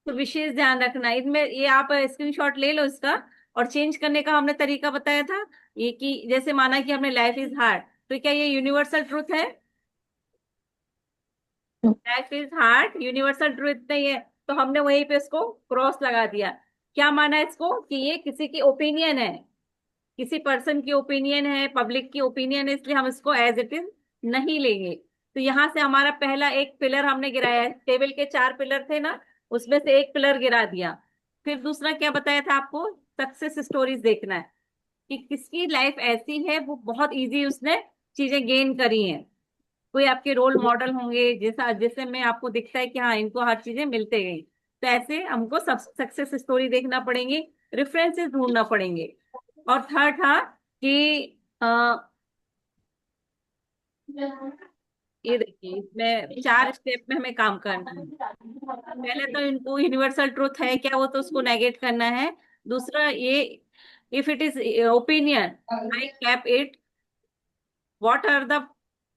तो विशेष ध्यान रखना इनमें, ये आप स्क्रीनशॉट ले लो इसका। और चेंज करने का हमने तरीका बताया था, ये कि जैसे माना कि हमने लाइफ इज हार्ड, तो क्या ये यूनिवर्सल ट्रूथ है? Life is hard universal truth नहीं है, तो हमने वहीं पे इसको क्रॉस लगा दिया। क्या माना इसको कि ये किसी की ओपिनियन है, किसी पर्सन की ओपिनियन है, पब्लिक की ओपिनियन है, इसलिए हम इसको एज इट इज नहीं लेंगे। तो यहां से हमारा पहला एक पिलर हमने गिराया है, टेबल के 4 पिलर थे ना, उसमें से एक पिलर गिरा दिया। फिर दूसरा क्या बताया था आपको? सक्सेस स्टोरीज देखना है कि किसकी लाइफ ऐसी है, वो बहुत इजी उसने चीजें गेन करी हैं। कोई आपके रोल मॉडल होंगे जैसा जिससे में आपको दिखता है कि हाँ इनको हर चीजें मिलते गई, तो ऐसे हमको सब सक्सेस स्टोरी देखना पड़ेंगे, रेफरेंसेस ढूंढना पड़ेंगे। और थर्ड था कि ये देखिए इसमें 4 स्टेप में हमें काम करना है। पहले तो इनको यूनिवर्सल ट्रूथ है क्या, वो तो उसको नेगेट करना है। दूसरा ये, if it is opinion, I cap it, what are the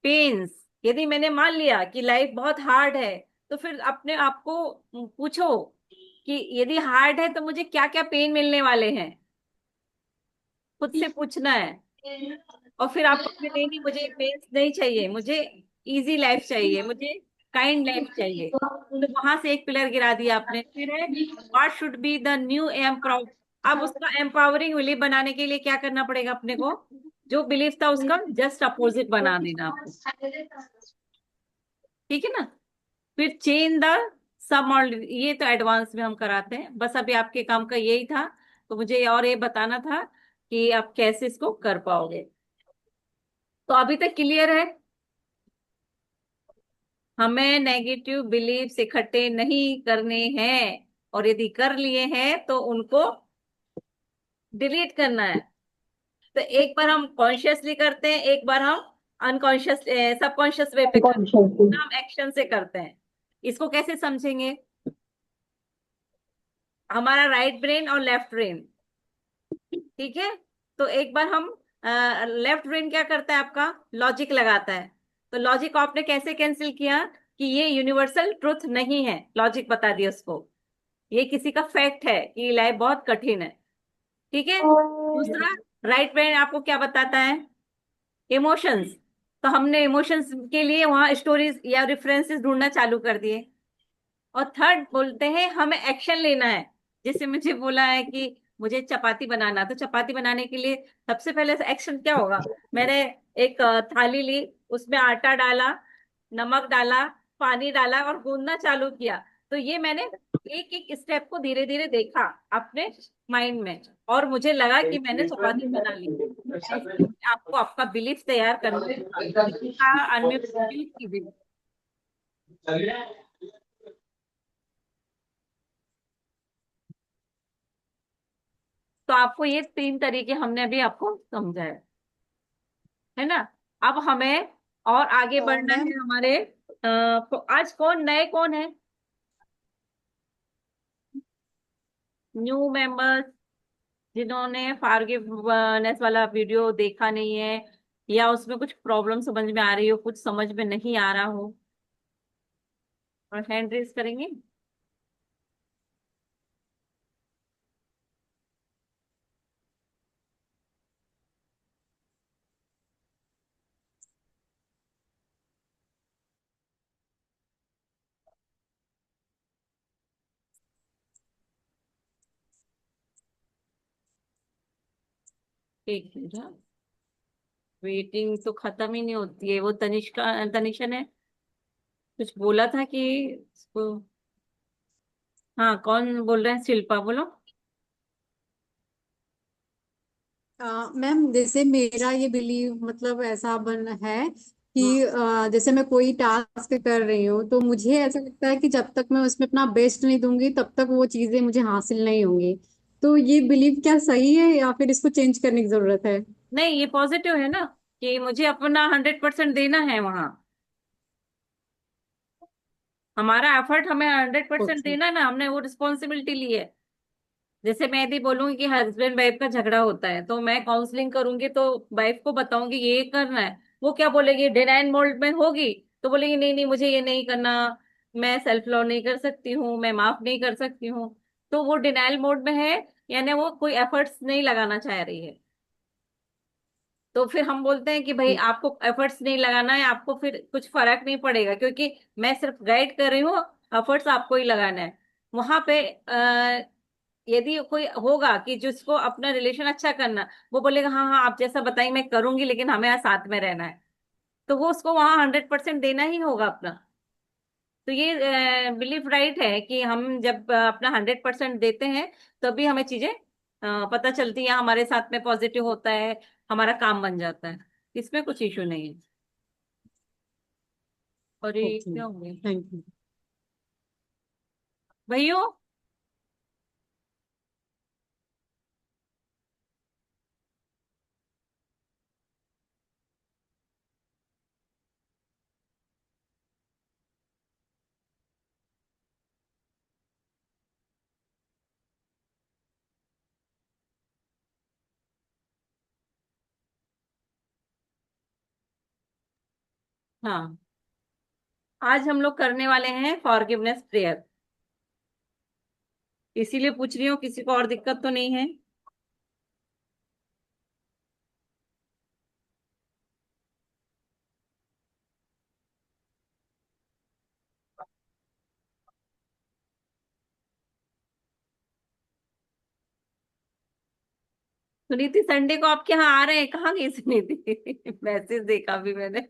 pens. यदि मैंने मान लिया कि लाइफ बहुत हार्ड है, तो फिर अपने आप को पूछो कि यदि हार्ड है तो मुझे क्या क्या पेन मिलने वाले हैं, खुद से पूछना है। और फिर आपको फिर नहीं नहीं मुझे पेन्स नहीं चाहिए, मुझे इजी लाइफ चाहिए, मुझे काइंड लाइफ चाहिए। तो वहां से एक पिलर गिरा दिया आपने। फिर है what should be the new empower. अब उसका एम्पावरिंग बिलीफ बनाने के लिए क्या करना पड़ेगा अपने को? जो बिलीफ था उसका जस्ट अपोजिट बना देना आपको। ठीक है ना? फिर चेंज द सब मॉडल, ये तो एडवांस में हम कराते हैं, बस अभी आपके काम का यही था। तो मुझे और ये बताना था कि आप कैसे इसको कर पाओगे। तो अभी तक क्लियर है? हमें नेगेटिव बिलीफ्स इकट्ठे नहीं करने हैं, और यदि कर लिए हैं तो उनको डिलीट करना है। तो एक बार हम कॉन्शियसली करते हैं, एक बार हम अनकॉन्शियस सबकॉन्शियस वे पे करते हैं, हम एक्शन से करते हैं। इसको कैसे समझेंगे? हमारा राइट ब्रेन और लेफ्ट ब्रेन, ठीक है? तो एक बार हम, लेफ्ट ब्रेन क्या करता है आपका? लॉजिक लगाता है। तो लॉजिक आपने कैसे कैंसिल किया कि ये यूनिवर्सल ट्रुथ नहीं है, लॉजिक बता दिया उसको, ये किसी का फैक्ट है कि लाइफ बहुत कठिन है। ठीक है? दूसरा, राइट ब्रेन आपको क्या बताता है? इमोशंस। तो हमने इमोशंस के लिए वहां स्टोरीज या रेफरेंसेस ढूंढना चालू कर दिए। और थर्ड बोलते हैं हमें एक्शन लेना है। जैसे मुझे बोला है कि मुझे चपाती बनाना, तो चपाती बनाने के लिए सबसे पहले एक्शन क्या होगा? मैंने एक थाली ली, उसमें आटा डाला, नमक डाला, पानी डाला और गूंदना चालू किया। तो ये मैंने एक एक स्टेप को धीरे धीरे देखा अपने माइंड में, और मुझे लगा कि मैंने चपाती बना ली। ऐसे आपको आपका बिलीफ तैयार करना है, अनम्यूट कीजिए। तो आपको ये 3 तरीके हमने अभी आपको समझाया है ना? अब हमें और आगे बढ़ना मैम, है हमारे आज कौन नए कौन है? न्यू मेंबर्स, जिन्होंने फॉरगिवनेस वाला वीडियो देखा नहीं है, या उसमें कुछ प्रॉब्लम समझ में आ रही हो, कुछ समझ में नहीं आ रहा हो, और हैंड रेस करेंगे। एक मिनट, वेटिंग तो खत्म ही नहीं होती है। वो तनिष्का, तनिषा ने कुछ बोला था कि उसको, हाँ कौन बोल रहे हैं? शिल्पा बोलो। मैम जैसे मेरा ये बिलीव मतलब ऐसा बन है कि जैसे मैं कोई टास्क कर रही हूँ तो मुझे ऐसा लगता है कि जब तक मैं उसमें अपना बेस्ट नहीं दूंगी तब तक वो चीजें मुझे हासिल नहीं होंगी। तो ये बिलीव क्या सही है या फिर इसको चेंज करने की जरूरत है? नहीं, ये पॉजिटिव है ना, कि मुझे अपना 100% देना है वहां। हमारा एफर्ट हमें 100% ओके। देना है ना, हमने वो रिस्पॉन्सिबिलिटी ली है। जैसे मैं यदि बोलूंगी कि हस्बैंड वाइफ का झगड़ा होता है, तो मैं काउंसलिंग करूंगी तो वाइफ को बताऊंगी ये करना है, वो क्या बोलेगी? डिनाइन मोड में होगी, तो बोलेगी नहीं नहीं मुझे ये नहीं करना, मैं सेल्फ लव नहीं कर सकती हूँ, मैं माफ नहीं कर सकती हूँ, तो वो डिनायल मोड में है, यानी वो कोई एफर्ट्स नहीं लगाना चाह रही है। तो फिर हम बोलते हैं कि भाई आपको एफर्ट्स नहीं लगाना है, आपको फिर कुछ फर्क नहीं पड़ेगा, क्योंकि मैं सिर्फ गाइड कर रही हूँ, एफर्ट्स आपको ही लगाना है। वहां पे यदि कोई होगा कि जिसको अपना रिलेशन अच्छा करना, वो बोलेगा हाँ हाँ आप जैसा बताइए मैं करूंगी, लेकिन हमें यहाँ साथ में रहना है, तो वो उसको वहां 100% देना ही होगा अपना। तो ये बिलीफ राइट है कि हम जब अपना 100% देते हैं, तभी हमें चीजें पता चलती है, हमारे साथ में पॉजिटिव होता है, हमारा काम बन जाता है। इसमें कुछ इशू नहीं है। और ये ओके, क्या हो गया थैंक यू। भाइयों? हाँ, आज हम लोग करने वाले हैं फॉरगिवनेस प्रेयर, इसीलिए पूछ रही हूँ किसी को और दिक्कत तो नहीं है? सुनीति, संडे को आपके यहाँ आ रहे हैं? कहाँ गई सुनीति? मैसेज देखा भी मैंने।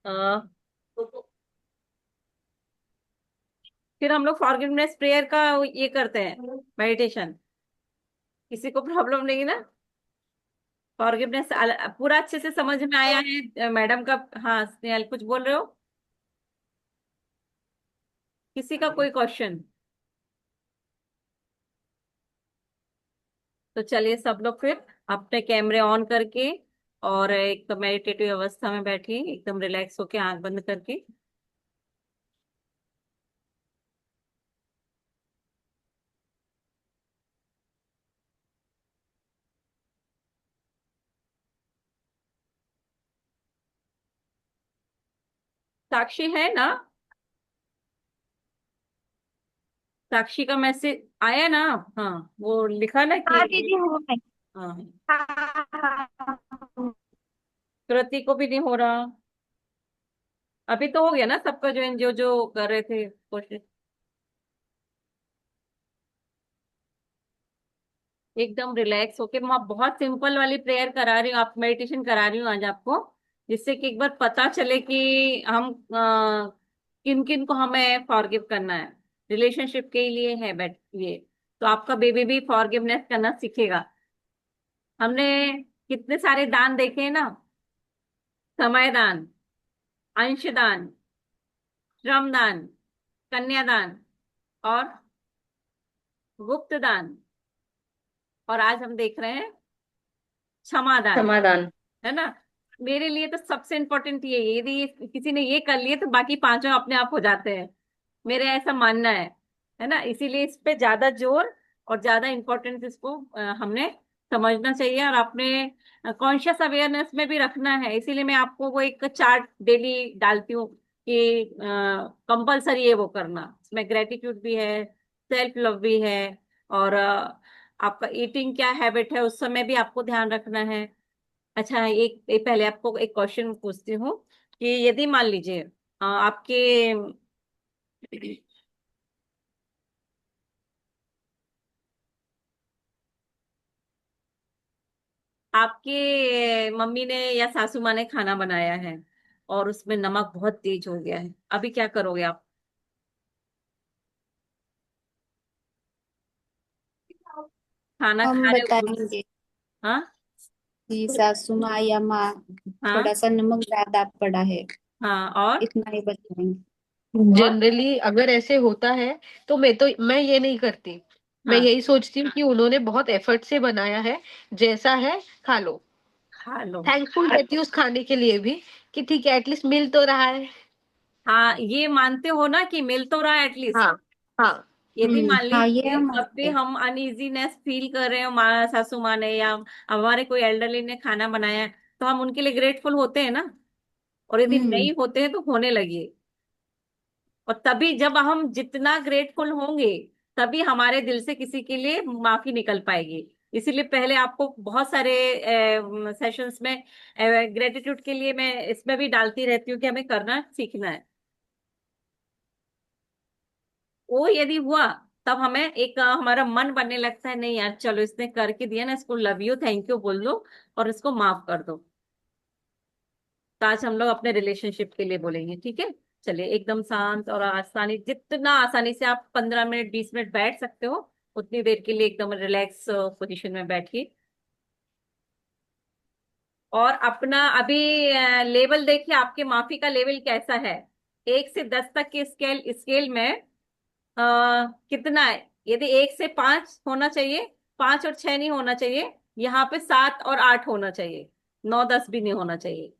हाँ, फिर हम लोग फॉरगिवनेस प्रेयर का ये करते हैं, मेडिटेशन। किसी को प्रॉब्लम नहीं ना? फॉरगिवनेस पूरा अच्छे से समझ में आया है मैडम का? हाँ स्नेहल, कुछ बोल रहे हो? किसी का कोई क्वेश्चन? तो चलिए सब लोग फिर अपने कैमरे ऑन करके और एक तो मेडिटेटिव अवस्था में बैठिए, एकदम रिलैक्स होके आंख बंद करके। साक्षी है ना? साक्षी का मैसेज आया ना? हाँ, वो लिखा ना हाँ कि दीदी हो गई। हाँ। हाँ हाँ, हाँ। कृति को भी नहीं हो रहा? अभी तो हो गया ना सबका, जो जो कर रहे थे कोशिश। एकदम रिलैक्स होके मैं बहुत सिंपल वाली प्रेयर करा रही हूँ, आप मेडिटेशन करा रही हूँ आज आपको, जिससे कि एक बार पता चले कि हम किन किन को हमें फॉरगिव करना है। रिलेशनशिप के लिए है बट ये, तो आपका बेबी भी फॉरगिवनेस करना सीखेगा। हमने कितने सारे दान देखे हैं ना, समय दान, अंश दान, श्रम दान, कन्यादान और गुप्त दान, और आज हम देख रहे हैं क्षमादान, समाधान। है ना? मेरे लिए तो सबसे इम्पोर्टेंट ये है, यदि किसी ने ये कर लिए तो बाकी पांचों अपने आप हो जाते हैं, मेरे ऐसा मानना है ना? इसीलिए इस पे ज्यादा जोर और ज्यादा इम्पोर्टेंस इसको हमने समझना चाहिए, और अपने कॉन्शियस अवेयरनेस में भी रखना है। इसीलिए मैं आपको वो एक चार्ट डेली डालती हूँ कि कंपलसरी है वो करना, इसमें ग्रेटिट्यूड भी है, सेल्फ लव भी है, और आपका ईटिंग क्या हैबिट है उस समय भी आपको ध्यान रखना है। अच्छा, एक पहले आपको एक क्वेश्चन पूछती हूँ कि यदि मान लीजिए आपके आपके मम्मी ने या सासू माँ ने खाना बनाया है और उसमें नमक बहुत तेज हो गया है, अभी क्या करोगे आप? खाना हम खा रहे हो उस, बताएंगे हाँ कि सासू माँ या माँ हाँ थोड़ा सा नमक ज्यादा पड़ा है, हाँ, और इतना ही बताएंगे। और जनरली अगर ऐसे होता है तो मैं ये नहीं करती। मैं हाँ, यही सोचती हूँ कि उन्होंने बहुत एफर्ट से बनाया है, जैसा है खा लो। खा लो। थैंकफुल रहती हूँ उस खाने के लिए भी कि ठीक है एटलीस्ट मिल तो रहा है। हाँ, ये मानते हो ना कि मिल तो रहा है एटलीस्ट? हाँ हाँ। यदि मान हाँ ये लीजिए हम कब भी मानते हैं। हम अनइजीनेस फील कर रहे हो, माँ सासू माँ ने या हमारे कोई एल्डरली ने खाना बनाया है, तो हम उनके लिए ग्रेटफुल होते हैं ना। और यदि हम्म। नहीं होते हैं तो होने लगिए। और तभी जब हम जितना ग्रेटफुल होंगे, तभी हमारे दिल से किसी के लिए माफी निकल पाएगी। इसीलिए पहले आपको बहुत सारे सेशंस में ग्रेटिट्यूड के लिए मैं इसमें भी डालती रहती हूँ कि हमें करना सीखना है। वो यदि हुआ, तब हमें एक हमारा मन बनने लगता है, नहीं यार चलो इसने करके दिया ना, इसको लव यू थैंक यू बोल दो और इसको माफ कर दो। तो आज हम लोग अपने रिलेशनशिप के लिए बोलेंगे, ठीक है। चलिए, एकदम शांत और आसानी, जितना आसानी से आप 15 मिनट 20 मिनट बैठ सकते हो, उतनी देर के लिए एकदम रिलैक्स पोजीशन में बैठिए। और अपना अभी लेवल देखिए, आपके माफी का लेवल कैसा है। 1 से 10 तक के स्केल स्केल में कितना है। यदि 1 से 5 होना चाहिए, 5 और 6 नहीं होना चाहिए, यहाँ पे 7 और 8 होना चाहिए, 9 10 भी नहीं होना चाहिए।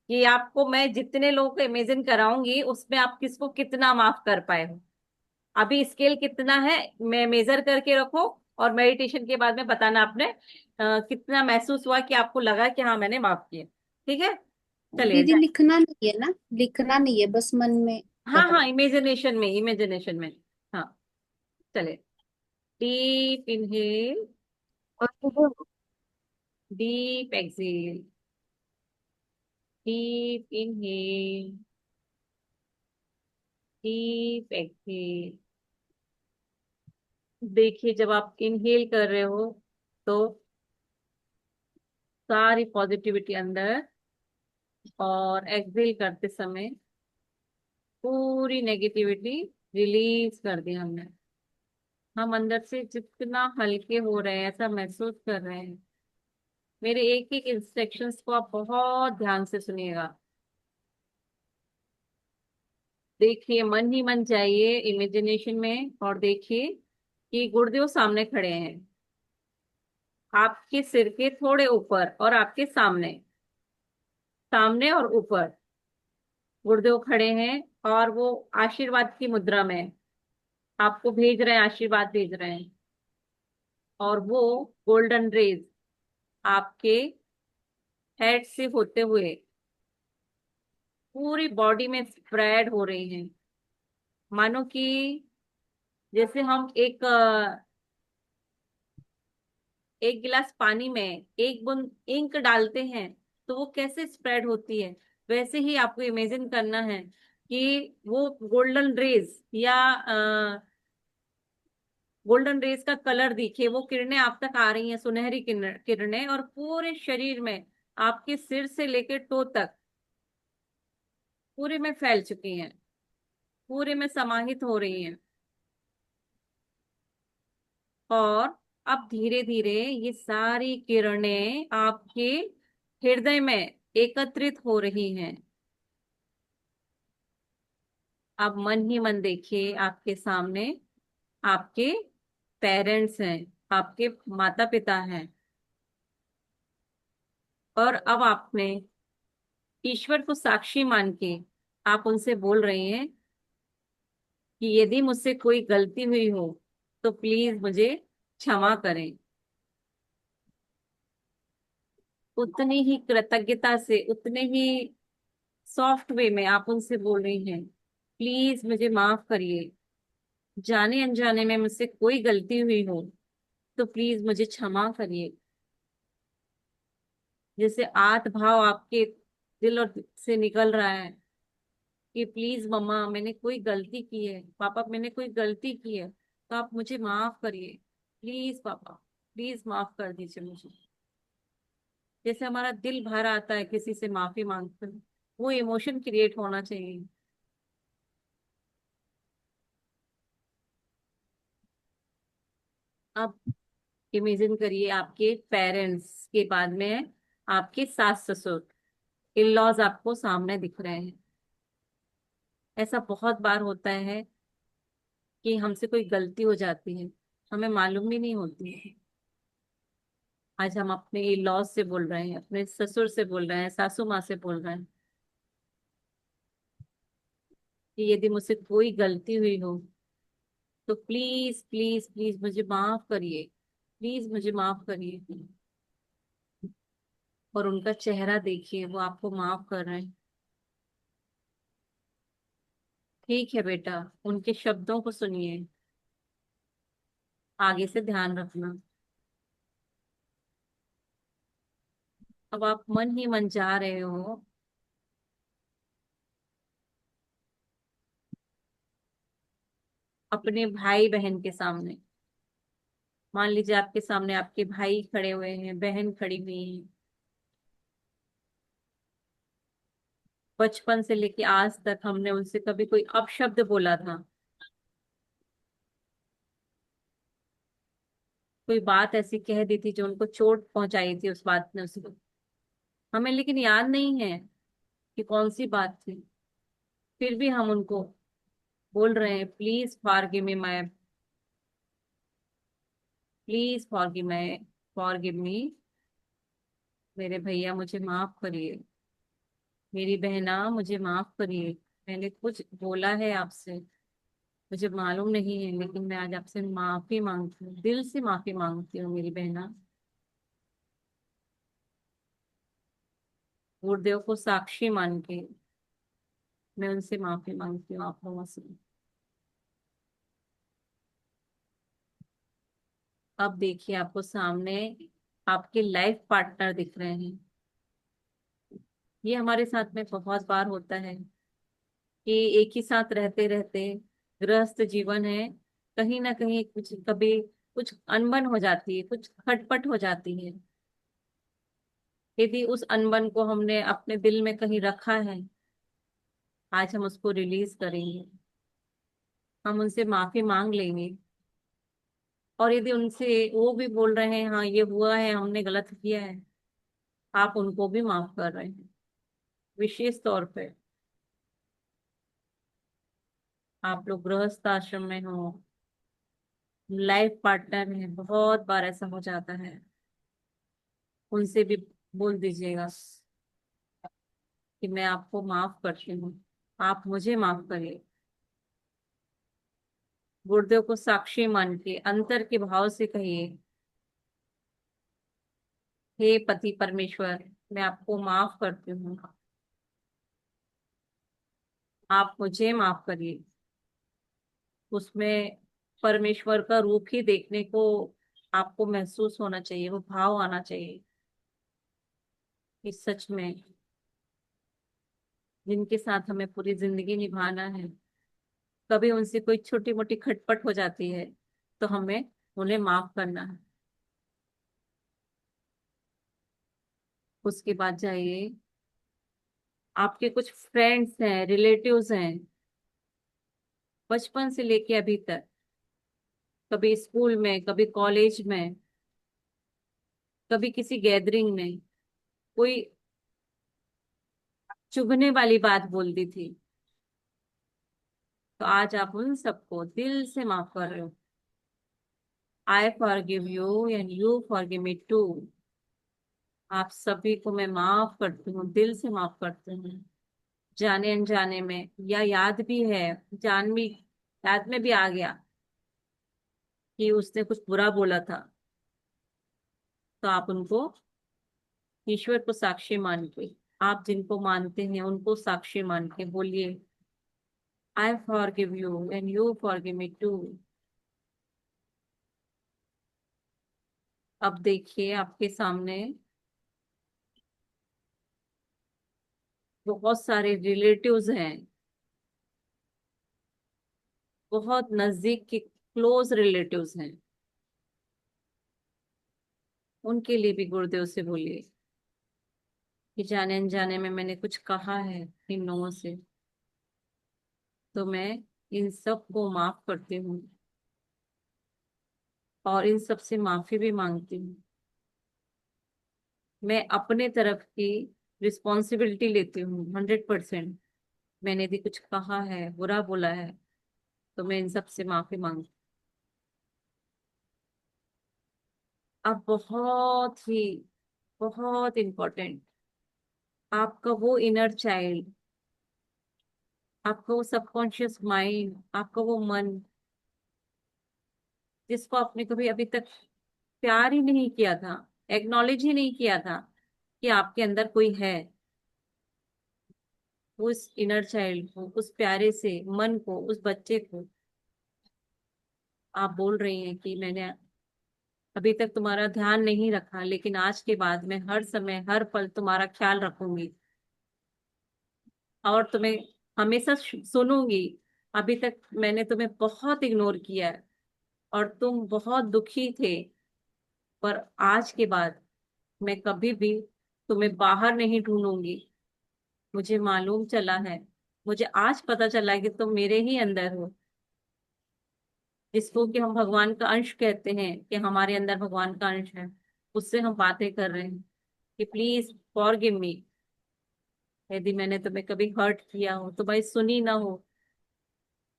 कि आपको मैं जितने लोगों को इमेजिन कराऊंगी, उसमें आप किसको कितना माफ कर पाए हो। अभी स्केल कितना है, मैं मेजर करके रखो। और मेडिटेशन के बाद में बताना आपने कितना महसूस हुआ, कि आपको लगा कि हाँ मैंने माफ किया। ठीक है। चलिए दीदी लिखना नहीं है ना, लिखना नहीं है, बस मन में हाँ कहना। हाँ, इमेजिनेशन में, इमेजिनेशन में। हाँ। चलिए, डीप इनहेल, और वो deep exhale, deep inhale, deep exhale. देखिए, जब आप इनहेल कर रहे हो तो सारी पॉजिटिविटी अंदर, और एक्सहेल करते समय पूरी नेगेटिविटी रिलीज कर दी हमने। हम अंदर से जितना हल्के हो रहे हैं, ऐसा महसूस कर रहे हैं। मेरे एक एक इंस्ट्रक्शंस को आप बहुत ध्यान से सुनिएगा। देखिए, मन ही मन जाइए इमेजिनेशन में और देखिए कि गुरुदेव सामने खड़े हैं, आपके सिर के थोड़े ऊपर और आपके सामने, सामने और ऊपर गुरुदेव खड़े हैं। और वो आशीर्वाद की मुद्रा में आपको भेज रहे हैं, आशीर्वाद भेज रहे हैं। और वो गोल्डन रेज आपके हेड से होते हुए पूरी बॉडी में स्प्रेड हो रही हैं। मानो कि जैसे हम एक गिलास पानी में एक बूंद इंक डालते हैं, तो वो कैसे स्प्रेड होती है, वैसे ही आपको इमेजिन करना है कि वो गोल्डन रेज या गोल्डन रेज का कलर दिखे, वो किरणें आप तक आ रही हैं, सुनहरी किरणें, और पूरे शरीर में, आपके सिर से लेकर टो तक पूरे में फैल चुकी हैं, पूरे में समाहित हो रही हैं। और अब धीरे धीरे ये सारी किरणें आपके हृदय में एकत्रित हो रही हैं। अब मन ही मन देखिए, आपके सामने आपके पेरेंट्स हैं, आपके माता पिता हैं। और अब आपने ईश्वर को साक्षी मान के आप उनसे बोल रहे हैं कि यदि मुझसे कोई गलती हुई हो तो प्लीज मुझे क्षमा करें। उतनी ही कृतज्ञता से, उतने ही सॉफ्ट वे में आप उनसे बोल रही हैं, प्लीज मुझे माफ करिए। जाने अनजाने में मुझसे कोई गलती हुई हो तो प्लीज मुझे क्षमा करिए। जैसे आत भाव आपके दिल और से निकल रहा है कि प्लीज मम्मा, मैंने कोई गलती की है, पापा मैंने कोई गलती की है, तो आप मुझे माफ करिए। प्लीज पापा, प्लीज माफ कर दीजिए मुझे। जैसे हमारा दिल भर आता है किसी से माफी मांगते हुए, वो इमोशन क्रिएट होना चाहिए। अब इमेजिन करिए, आपके पेरेंट्स के बाद में आपके सास ससुर, इन लॉज आपको सामने दिख रहे हैं। ऐसा बहुत बार होता है कि हमसे कोई गलती हो जाती है, हमें मालूम भी नहीं होती है। आज हम अपने इन लॉज से बोल रहे हैं, अपने ससुर से बोल रहे हैं, सासू माँ से बोल रहे हैं कि यदि मुझसे कोई गलती हुई हो तो प्लीज प्लीज प्लीज मुझे माफ करिए, प्लीज मुझे माफ करिए। और उनका चेहरा देखिए, वो आपको माफ कर रहे हैं। ठीक है बेटा, उनके शब्दों को सुनिए, आगे से ध्यान रखना। अब आप मन ही मन जा रहे हो, अपने भाई बहन के सामने। मान लीजिए आपके सामने आपके भाई खड़े हुए हैं, बहन खड़ी हुई है, बचपन से लेके आज तक हमने उनसे कभी कोई अपशब्द बोला था, कोई बात ऐसी कह दी थी जो उनको चोट पहुंचाई थी उस बात ने उसको, हमें लेकिन याद नहीं है कि कौन सी बात थी। फिर भी हम उनको बोल रहे हैं please forgive me my, please forgive me मेरे भैया, मुझे माफ करिए, मेरी बहना मुझे माफ करिए। मैंने कुछ बोला है आपसे, मुझे मालूम नहीं है, लेकिन मैं आज आपसे माफी मांगती हूँ, दिल से माफी मांगती हूँ मेरी बहना। गुरुदेव को साक्षी मान के मैं उनसे माफी मांगती हूँ, आप लोगों से। अब देखिए, आपको सामने आपके लाइफ पार्टनर दिख रहे हैं। ये हमारे साथ में बहुत बार होता है कि एक ही साथ रहते रहते, गृहस्थ जीवन है, कहीं ना कहीं कुछ कभी कुछ अनबन हो जाती है, कुछ खटपट हो जाती है। यदि उस अनबन को हमने अपने दिल में कहीं रखा है, आज हम उसको रिलीज करेंगे, हम उनसे माफी मांग लेंगे। और यदि उनसे वो भी बोल रहे हैं हाँ ये हुआ है, हमने गलत किया है, आप उनको भी माफ कर रहे हैं। विशेष तौर पे आप लोग गृहस्थ आश्रम में हो, लाइफ पार्टनर है, बहुत बार ऐसा हो जाता है, उनसे भी बोल दीजिएगा कि मैं आपको माफ करती हूँ, आप मुझे माफ करिए। गुरुदेव को साक्षी मान के अंतर के भाव से कहिए, हे पति परमेश्वर, मैं आपको माफ करती हूँ, आप मुझे माफ करिए। उसमें परमेश्वर का रूप ही देखने को आपको महसूस होना चाहिए, वो भाव आना चाहिए कि सच में जिनके साथ हमें पूरी जिंदगी निभाना है, कभी उनसे कोई छोटी मोटी खटपट हो जाती है तो हमें उन्हें माफ करना है। उसके बाद जाइए, आपके कुछ फ्रेंड्स हैं, रिलेटिव्स हैं, बचपन से लेके अभी तक, कभी स्कूल में, कभी कॉलेज में, कभी किसी गैदरिंग में कोई चुभने वाली बात बोल दी थी, तो आज आप उन सबको दिल से माफ कर रहे हो। I forgive you and you forgive me too. आप सभी को मैं माफ करती हूँ, दिल से माफ करती हूँ। जाने अनजाने में या याद भी है, जान भी, याद में भी आ गया कि उसने कुछ बुरा बोला था, तो आप उनको, ईश्वर को साक्षी मान के, आप जिनको मानते हैं उनको साक्षी मान के बोलिए I forgive you and you forgive me too. अब देखिए आपके सामने बहुत सारे रिलेटिव्स हैं, बहुत नजदीक के क्लोज रिलेटिव्स हैं, उनके लिए भी गुरुदेव से बोलिए कि जाने अनजाने में मैंने कुछ कहा है इन लोगों से, तो मैं इन सब को माफ करती हूँ और इन सब से माफी भी मांगती हूँ। मैं अपने तरफ की रिस्पॉन्सिबिलिटी लेती हूँ 100%। मैंने यदि कुछ कहा है, बुरा बोला है, तो मैं इन सब से माफी मांगती हूँ। अब बहुत इम्पोर्टेंट, आपका वो इनर चाइल्ड, आपका वो सबकॉन्शियस माइंड, आपका वो मन जिसको आपने कभी अभी तक प्यार ही नहीं किया था, एक्नॉलेज ही नहीं किया था कि आपके अंदर कोई है, उस इनर चाइल्ड को, उस प्यारे से मन को, उस बच्चे को आप बोल रही हैं कि मैंने अभी तक तुम्हारा ध्यान नहीं रखा, लेकिन आज के बाद मैं हर समय हर पल तुम्हारा ख्याल रखूंगी और तुम्हें हमेशा सुनूंगी। अभी तक मैंने तुम्हें बहुत इग्नोर किया है और तुम बहुत दुखी थे, पर आज के बाद मैं कभी भी तुम्हें बाहर नहीं ढूंढूंगी। मुझे मालूम चला है, मुझे आज पता चला है कि तुम मेरे ही अंदर हो, जिसको कि हम भगवान का अंश कहते हैं, कि हमारे अंदर भगवान का अंश है। उससे हम बातें कर रहे हैं कि प्लीज फॉरगिव मी, यदि मैंने तुम्हें कभी हर्ट किया हो, तुम्हारी सुनी ना हो।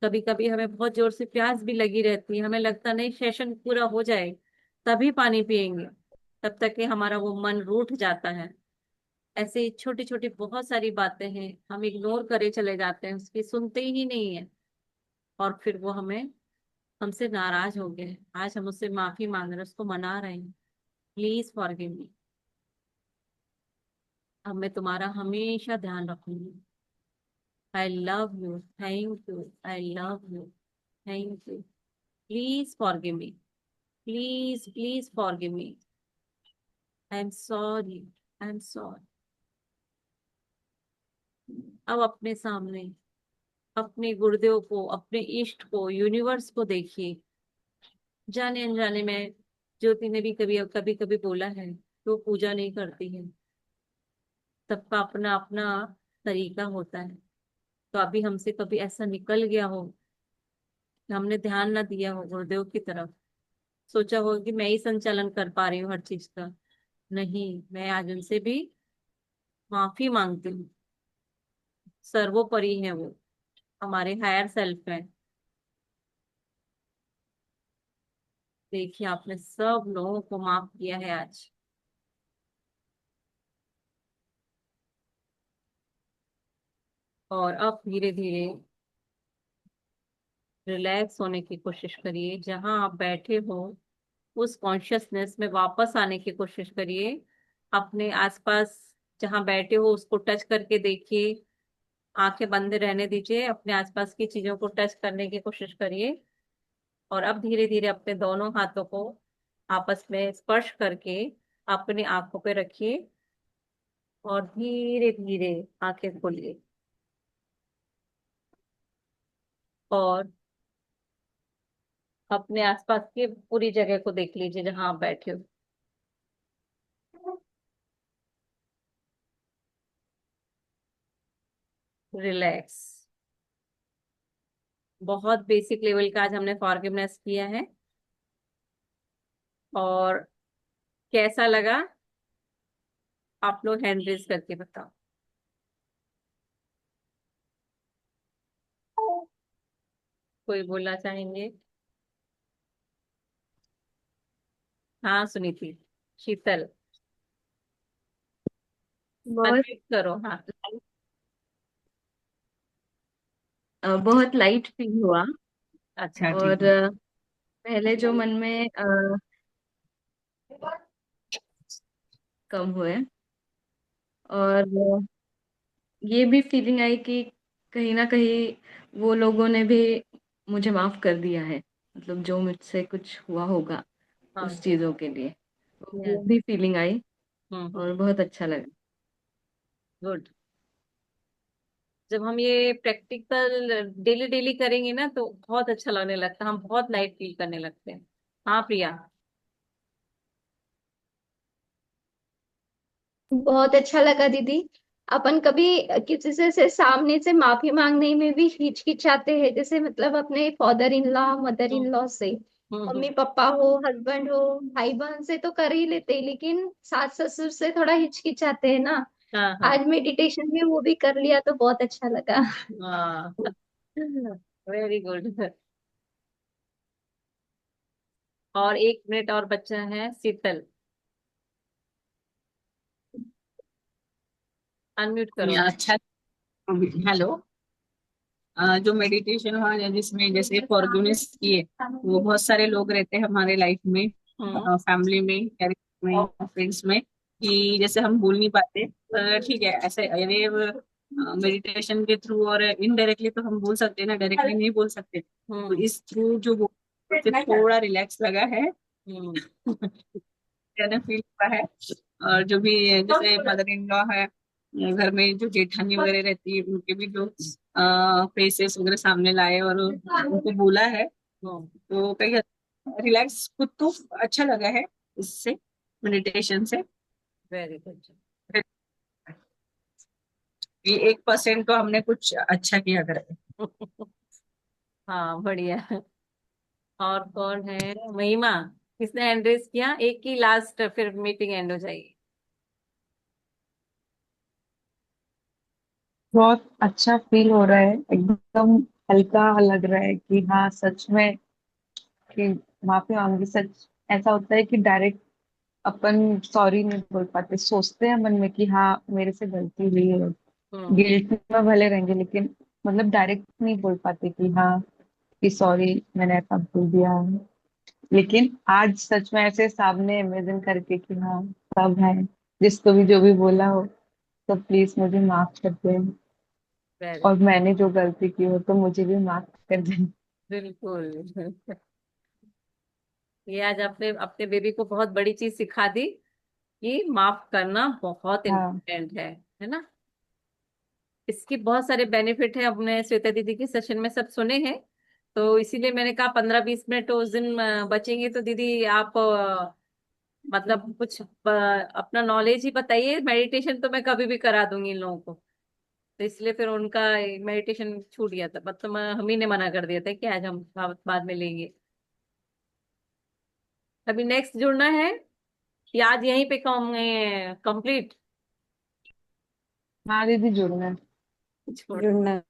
कभी कभी हमें बहुत जोर से प्यास भी लगी रहती है, हमें लगता नहीं सेशन पूरा हो जाए तभी पानी पिएंगे, तब तक कि हमारा वो मन रूठ जाता है। ऐसे छोटी छोटी बहुत सारी बातें हैं, हम इग्नोर करे चले जाते हैं, उसकी सुनते ही नहीं है, और फिर वो हमें हमसे नाराज हो गए। आज हम उससे माफी मांग रहे हैं, उसको मना रहे हैं, प्लीज फॉरगिव मी। अब मैं तुम्हारा हमेशा ध्यान रखूंगी। I love you, thank you, I love you, thank you, please forgive me, please please forgive me, I am sorry, I am sorry. अब अपने सामने अपने गुरुदेव को, अपने इष्ट को, यूनिवर्स को देखिए। जाने अनजाने में ज्योति ने भी कभी कभी कभी बोला है कि वो पूजा नहीं करती है, सबका अपना अपना तरीका होता है। तो अभी हमसे कभी ऐसा निकल गया हो कि हमने ध्यान ना दिया हो गुरुदेव की तरफ, सोचा हो कि मैं ही संचालन कर पा रही हूँ हर चीज का, नहीं, मैं आज उनसे भी माफी मांगती हूँ। सर्वोपरि है वो, हमारे हायर सेल्फ है। देखिए आपने सब लोगों को माफ किया है आज। और अब धीरे धीरे रिलैक्स होने की कोशिश करिए, जहां आप बैठे हो उस कॉन्शियसनेस में वापस आने की कोशिश करिए। अपने आसपास जहां बैठे हो उसको टच करके देखिए, आंखें बंद रहने दीजिए, अपने आसपास की चीजों को टच करने की कोशिश करिए। और अब धीरे धीरे अपने दोनों हाथों को आपस में स्पर्श करके अपनी आंखों पे रखिए और धीरे धीरे आंखें खोलिए और अपने आसपास की पूरी जगह को देख लीजिए जहां आप बैठे हो। रिलैक्स। बहुत बेसिक लेवल का आज हमने फॉरगिवनेस किया है। और कैसा लगा, आप लोग हैंड रेज करके बताओ। कोई बोलना चाहेंगे? हाँ सुनीति, शीतल, बहुत अनम्यूट करो। हाँ। बहुत लाइट फील हुआ। अच्छा ठीक और है। पहले जो मन में कम हुए। और ये भी फीलिंग आई कि कहीं ना कहीं वो लोगों ने भी मुझे माफ कर दिया है, मतलब जो मुझसे कुछ हुआ होगा हाँ। उस चीजों के लिए। वो यस। भी फीलिंग आई हम्म। और बहुत अच्छा लगा। गुड। जब हम ये प्रैक्टिकल डेली डेली करेंगे ना तो बहुत अच्छा लगने लगता है, हम बहुत लाइट फील करने लगते हैं। हाँ प्रिया। बहुत अच्छा लगा दीदी। अपन कभी किसी से सामने से माफी मांगने में भी हिचकिचाते हैं, जैसे मतलब अपने father in law mother hmm. In law से, मम्मी हम्म। पापा हो हस्बैंड हो भाई बहन से तो कर ही लेते हैं, लेकिन सास ससुर से थोड़ा हिचकिचाते हैं ना। हाँ हाँ। आज मेडिटेशन में वो भी कर लिया तो बहुत अच्छा लगा। हाँ। Very good. और 1 मिनट और बच्चा है, शीतल, अनम्यूट करो। अच्छा। हेलो। जो मेडिटेशन हुआ या जिसमें जैसे फॉरगिवनेस किए, वो बहुत सारे लोग रहते हैं हमारे लाइफ में, हम्म फैमिली में, कैरियर में, फ्रेंड्स में, कि जैसे हम भूल नहीं पाते। ठीक है, ऐसे ये मेडिटेशन के थ्रू और इनडायरेक्टली तो हम बोल सकते हैं ना, डायरेक्टली नहीं बोल सकते। तो हम्म इस थ्रू जो थोड़ा रिलैक्स लगा है, हम्म मैंने फील हुआ है। और जो भी जैसे मदर इन लॉ है, घर में जो जेठानी वगैरह रहती है, उनके भी जो फेसेस वगैरह सामने लाए और उनको बोला है, हम्म तो कहीं रिलैक्स खुद को अच्छा लगा है इससे, मेडिटेशन से। Very good. ये 1% तो हमने कुछ अच्छा किया करके। हाँ बढ़िया। और कौन है? महिमा, किसने हैंड रेस किया? एक की लास्ट, फिर मीटिंग एंड हो जाएगी। बहुत अच्छा फील हो रहा है, एकदम हल्का लग रहा है कि हाँ सच में कि माफी मांगी। सच ऐसा होता है कि डायरेक्ट अपन सॉरी नहीं बोल पाते, सोचते हैं मन में कि हाँ मेरे से गलती हुई है, हम्म गिल्ट में भले रहेंगे, लेकिन मतलब डायरेक्ट नहीं बोल पाते कि हाँ कि सॉरी मैंने ऐसा बोल दिया। लेकिन आज सच में ऐसे सामने इमेजिन करके कि हाँ सब है, जिसको भी जो भी बोला हो तो प्लीज मुझे माफ कर दे, वेरी और मैंने जो गलती की हो तो मुझे भी माफ कर दे। बिल्कुल। ये आज आपने अपने बेबी को बहुत बड़ी चीज सिखा दी कि माफ करना बहुत हाँ इम्पोर्टेंट है ना। इसकी बहुत सारे बेनिफिट है, हमने श्वेता दीदी के सेशन में सब सुने हैं। तो इसीलिए मैंने कहा 15-20 मिनट उस दिन बचेंगे तो दीदी आप मतलब कुछ अपना नॉलेज ही बताइए। मेडिटेशन तो मैं कभी भी करा दूंगी इन लोगों को। तो इसलिए फिर उनका मेडिटेशन छूट गया था, मतलब हम ही ने मना कर दिया था कि आज हम बाद में लेंगे। अभी नेक्स्ट जुड़ना है या आज यहीं पे कंप्लीट? हाँ दीदी जुड़ना है। छोड़। जुड़ना